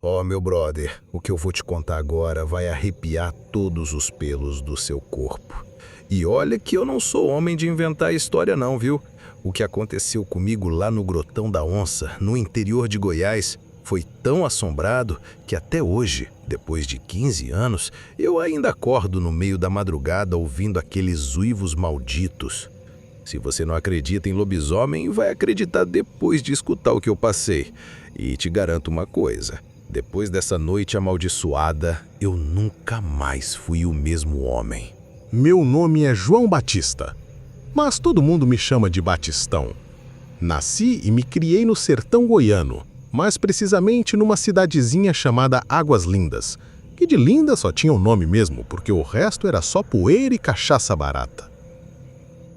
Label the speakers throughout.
Speaker 1: Ó, meu brother, o que eu vou te contar agora vai arrepiar todos os pelos do seu corpo. E olha que eu não sou homem de inventar história não, viu? O que aconteceu comigo lá no Grotão da Onça, no interior de Goiás, foi tão assombrado que até hoje, depois de 15 anos, eu ainda acordo no meio da madrugada ouvindo aqueles uivos malditos. Se você não acredita em lobisomem, vai acreditar depois de escutar o que eu passei. E te garanto uma coisa: depois dessa noite amaldiçoada, eu nunca mais fui o mesmo homem.
Speaker 2: Meu nome é João Batista, mas todo mundo me chama de Batistão. Nasci e me criei no sertão goiano, mais precisamente numa cidadezinha chamada Águas Lindas, que de linda só tinha o nome mesmo, porque o resto era só poeira e cachaça barata.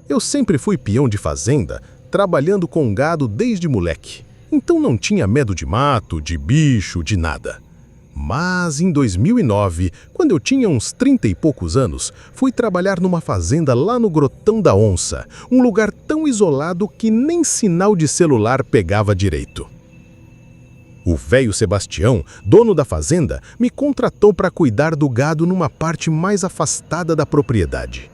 Speaker 2: Eu sempre fui peão de fazenda, trabalhando com gado desde moleque, então não tinha medo de mato, de bicho, de nada. Mas em 2009, quando eu tinha uns 30 e poucos anos, fui trabalhar numa fazenda lá no Grotão da Onça, um lugar tão isolado que nem sinal de celular pegava direito. O velho Sebastião, dono da fazenda, me contratou para cuidar do gado numa parte mais afastada da propriedade.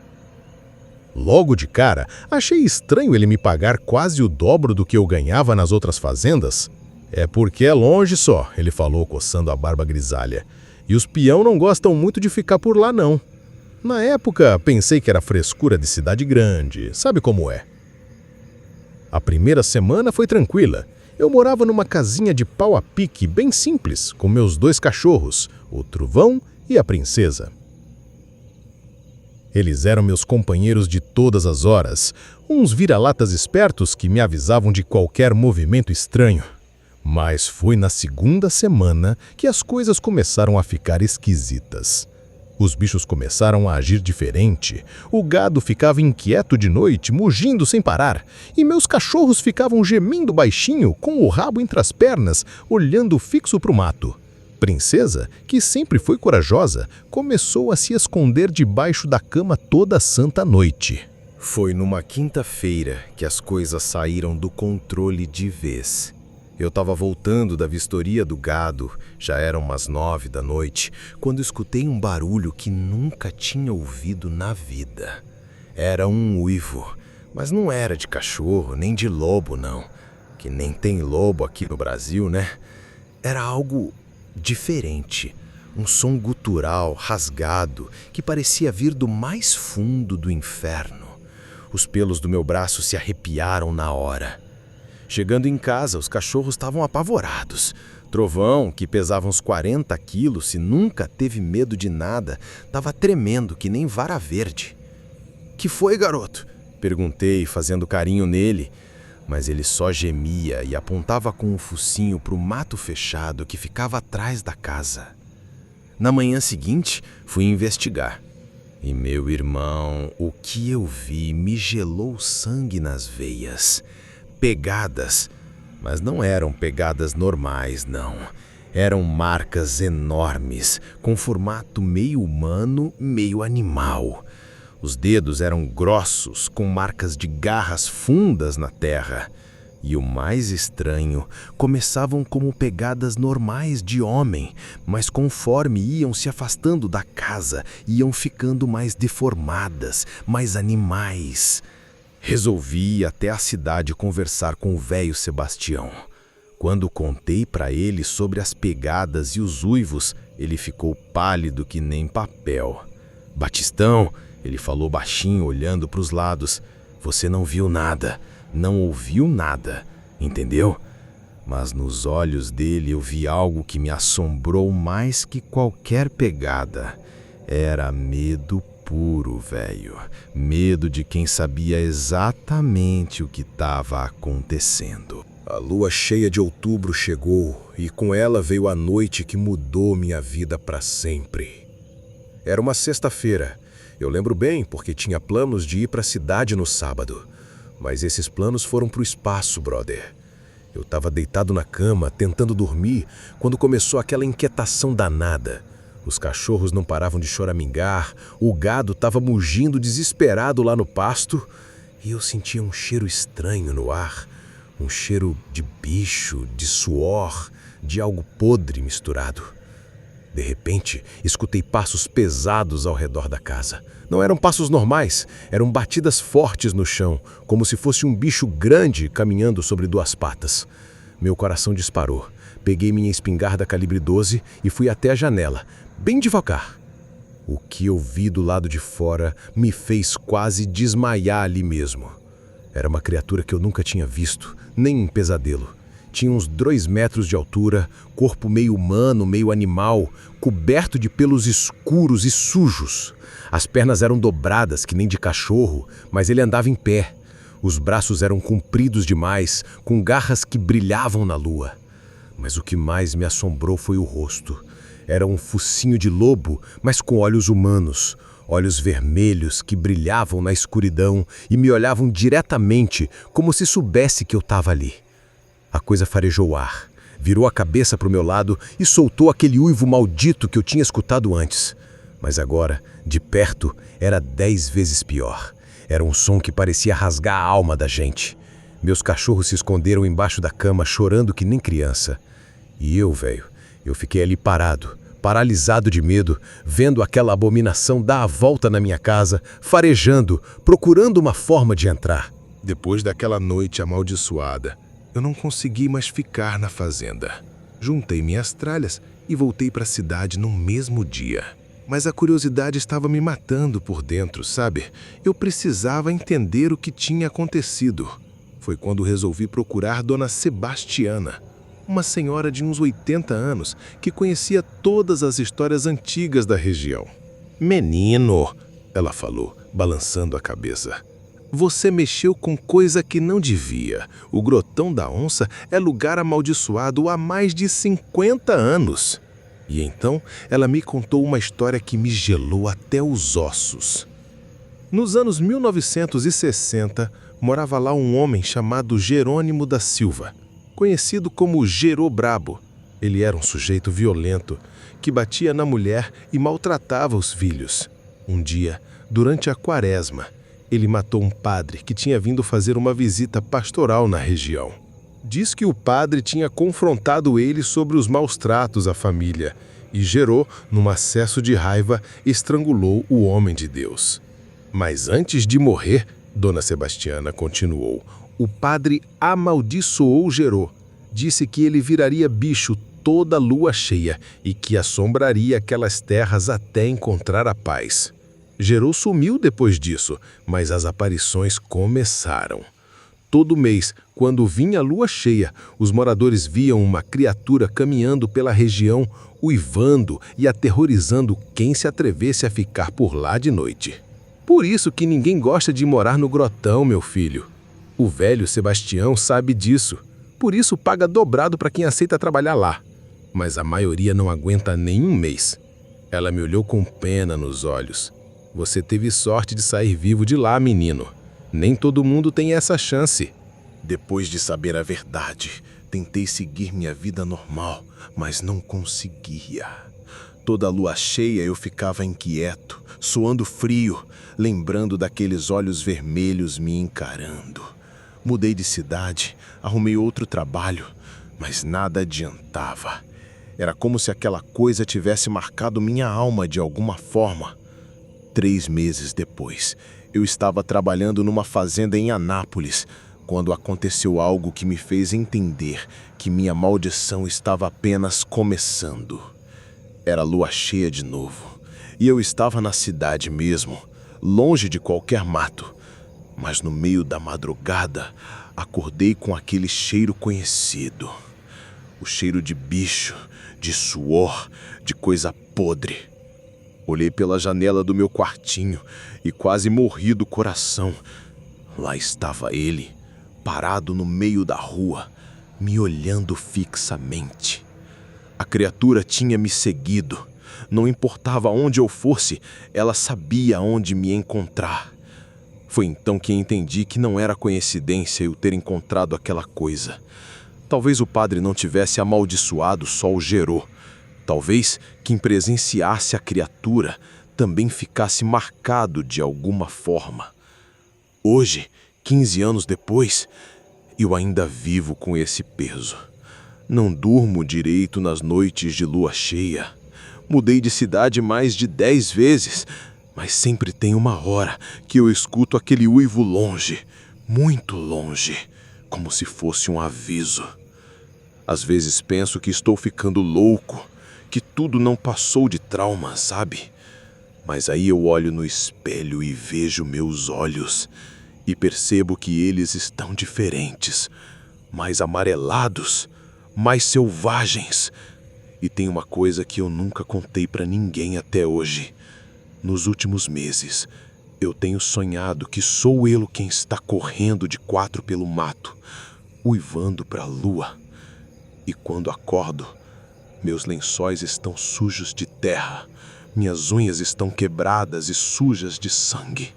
Speaker 2: Logo de cara, achei estranho ele me pagar quase o dobro do que eu ganhava nas outras fazendas. É porque é longe só, ele falou coçando a barba grisalha. E os peão não gostam muito de ficar por lá não. Na época, pensei que era frescura de cidade grande, sabe como é. A primeira semana foi tranquila. Eu morava numa casinha de pau a pique bem simples, com meus 2 cachorros, o Truvão e a Princesa. Eles eram meus companheiros de todas as horas, uns vira-latas espertos que me avisavam de qualquer movimento estranho. Mas foi na segunda semana que as coisas começaram a ficar esquisitas. Os bichos começaram a agir diferente, o gado ficava inquieto de noite, mugindo sem parar, e meus cachorros ficavam gemendo baixinho, com o rabo entre as pernas, olhando fixo para o mato. Princesa, que sempre foi corajosa, começou a se esconder debaixo da cama toda santa noite.
Speaker 1: Foi numa quinta-feira que as coisas saíram do controle de vez. Eu estava voltando da vistoria do gado, já eram umas 9 da noite, quando escutei um barulho que nunca tinha ouvido na vida. Era um uivo, mas não era de cachorro nem de lobo não, que nem tem lobo aqui no Brasil, né? Era algo diferente, um som gutural, rasgado, que parecia vir do mais fundo do inferno. Os pelos do meu braço se arrepiaram na hora. Chegando em casa, os cachorros estavam apavorados. Trovão, que pesava uns 40 quilos e nunca teve medo de nada, estava tremendo que nem vara verde. "Que foi, garoto?" perguntei, fazendo carinho nele. Mas ele só gemia e apontava com o focinho para o mato fechado que ficava atrás da casa. Na manhã seguinte, fui investigar. E, meu irmão, o que eu vi me gelou o sangue nas veias. Pegadas, mas não eram pegadas normais, não. Eram marcas enormes, com formato meio humano, meio animal. Os dedos eram grossos, com marcas de garras fundas na terra. E o mais estranho, começavam como pegadas normais de homem, mas conforme iam se afastando da casa, iam ficando mais deformadas, mais animais. Resolvi ir até a cidade conversar com o velho Sebastião. Quando contei para ele sobre as pegadas e os uivos, ele ficou pálido que nem papel. "Batistão", ele falou baixinho, olhando para os lados, "você não viu nada, não ouviu nada, entendeu?" Mas nos olhos dele eu vi algo que me assombrou mais que qualquer pegada. Era medo puro, velho. Medo de quem sabia exatamente o que estava acontecendo. A lua cheia de outubro chegou e com ela veio a noite que mudou minha vida para sempre. Era uma sexta-feira. Eu lembro bem porque tinha planos de ir para a cidade no sábado. Mas esses planos foram para o espaço, brother. Eu estava deitado na cama, tentando dormir, quando começou aquela inquietação danada. Os cachorros não paravam de choramingar, o gado estava mugindo desesperado lá no pasto, e eu sentia um cheiro estranho no ar, um cheiro de bicho, de suor, de algo podre misturado. De repente, escutei passos pesados ao redor da casa. Não eram passos normais, eram batidas fortes no chão, como se fosse um bicho grande caminhando sobre duas patas. Meu coração disparou. Peguei minha espingarda calibre 12 e fui até a janela, bem devagar. O que eu vi do lado de fora me fez quase desmaiar ali mesmo. Era uma criatura que eu nunca tinha visto, nem em pesadelo. Tinha uns 2 metros de altura, corpo meio humano, meio animal, coberto de pelos escuros e sujos. As pernas eram dobradas, que nem de cachorro, mas ele andava em pé. Os braços eram compridos demais, com garras que brilhavam na lua. Mas o que mais me assombrou foi o rosto. Era um focinho de lobo, mas com olhos humanos. Olhos vermelhos que brilhavam na escuridão e me olhavam diretamente, como se soubesse que eu estava ali. A coisa farejou o ar, virou a cabeça para o meu lado e soltou aquele uivo maldito que eu tinha escutado antes. Mas agora, de perto, era 10 vezes pior. Era um som que parecia rasgar a alma da gente. Meus cachorros se esconderam embaixo da cama, chorando que nem criança. E eu fiquei ali paralisado de medo, vendo aquela abominação dar a volta na minha casa, farejando, procurando uma forma de entrar.
Speaker 2: Depois daquela noite amaldiçoada, eu não consegui mais ficar na fazenda. Juntei minhas tralhas e voltei para a cidade no mesmo dia. Mas a curiosidade estava me matando por dentro, sabe? Eu precisava entender o que tinha acontecido. Foi quando resolvi procurar Dona Sebastiana, uma senhora de uns 80 anos que conhecia todas as histórias antigas da região. "Menino", ela falou, balançando a cabeça, "você mexeu com coisa que não devia. O Grotão da Onça é lugar amaldiçoado há mais de 50 anos. E então ela me contou uma história que me gelou até os ossos. Nos anos 1960, morava lá um homem chamado Jerônimo da Silva, conhecido como Gerô Brabo. Ele era um sujeito violento, que batia na mulher e maltratava os filhos. Um dia, durante a quaresma, ele matou um padre que tinha vindo fazer uma visita pastoral na região. Diz que o padre tinha confrontado ele sobre os maus tratos à família e Gerô, num acesso de raiva, estrangulou o homem de Deus. Mas antes de morrer, Dona Sebastiana continuou, o padre amaldiçoou Gerô. Disse que ele viraria bicho toda lua cheia e que assombraria aquelas terras até encontrar a paz. Gerô sumiu depois disso, mas as aparições começaram. Todo mês, quando vinha a lua cheia, os moradores viam uma criatura caminhando pela região, uivando e aterrorizando quem se atrevesse a ficar por lá de noite. Por isso que ninguém gosta de morar no grotão, meu filho. O velho Sebastião sabe disso. Por isso paga dobrado para quem aceita trabalhar lá. Mas a maioria não aguenta nem um mês. Ela me olhou com pena nos olhos. Você teve sorte de sair vivo de lá, menino. Nem todo mundo tem essa chance. Depois de saber a verdade, tentei seguir minha vida normal, mas não conseguia. Toda lua cheia eu ficava inquieto, suando frio, lembrando daqueles olhos vermelhos me encarando. Mudei de cidade, arrumei outro trabalho, mas nada adiantava. Era como se aquela coisa tivesse marcado minha alma de alguma forma. 3 meses depois, eu estava trabalhando numa fazenda em Anápolis, quando aconteceu algo que me fez entender que minha maldição estava apenas começando. Era lua cheia de novo, e eu estava na cidade mesmo, longe de qualquer mato. Mas no meio da madrugada, acordei com aquele cheiro conhecido. O cheiro de bicho, de suor, de coisa podre. Olhei pela janela do meu quartinho e quase morri do coração. Lá estava ele, parado no meio da rua, me olhando fixamente. A criatura tinha me seguido. Não importava onde eu fosse, ela sabia onde me encontrar. Foi então que entendi que não era coincidência eu ter encontrado aquela coisa. Talvez o padre não tivesse amaldiçoado só o Gerô. Talvez quem presenciasse a criatura também ficasse marcado de alguma forma. Hoje, 15 anos depois, eu ainda vivo com esse peso.
Speaker 1: Não durmo direito nas noites de lua cheia. Mudei de cidade mais de 10 vezes, mas sempre tem uma hora que eu escuto aquele uivo longe, muito longe, como se fosse um aviso. Às vezes penso que estou ficando louco, que tudo não passou de trauma, sabe? Mas aí eu olho no espelho e vejo meus olhos e percebo que eles estão diferentes, mais amarelados, mais selvagens. E tem uma coisa que eu nunca contei pra ninguém até hoje. Nos últimos meses, eu tenho sonhado que sou eu quem está correndo de 4 pelo mato, uivando pra lua. E quando acordo, meus lençóis estão sujos de terra, minhas unhas estão quebradas e sujas de sangue.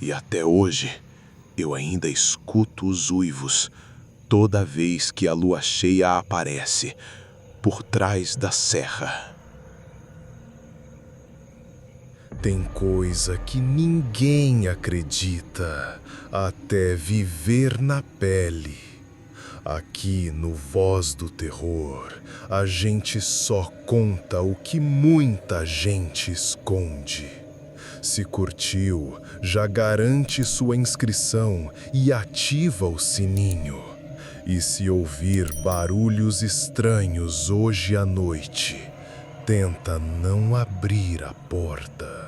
Speaker 1: E até hoje, eu ainda escuto os uivos toda vez que a lua cheia aparece por trás da serra.
Speaker 3: Tem coisa que ninguém acredita até viver na pele. Aqui no Voz do Terror, a gente só conta o que muita gente esconde. Se curtiu, já garante sua inscrição e ativa o sininho. E se ouvir barulhos estranhos hoje à noite, tenta não abrir a porta.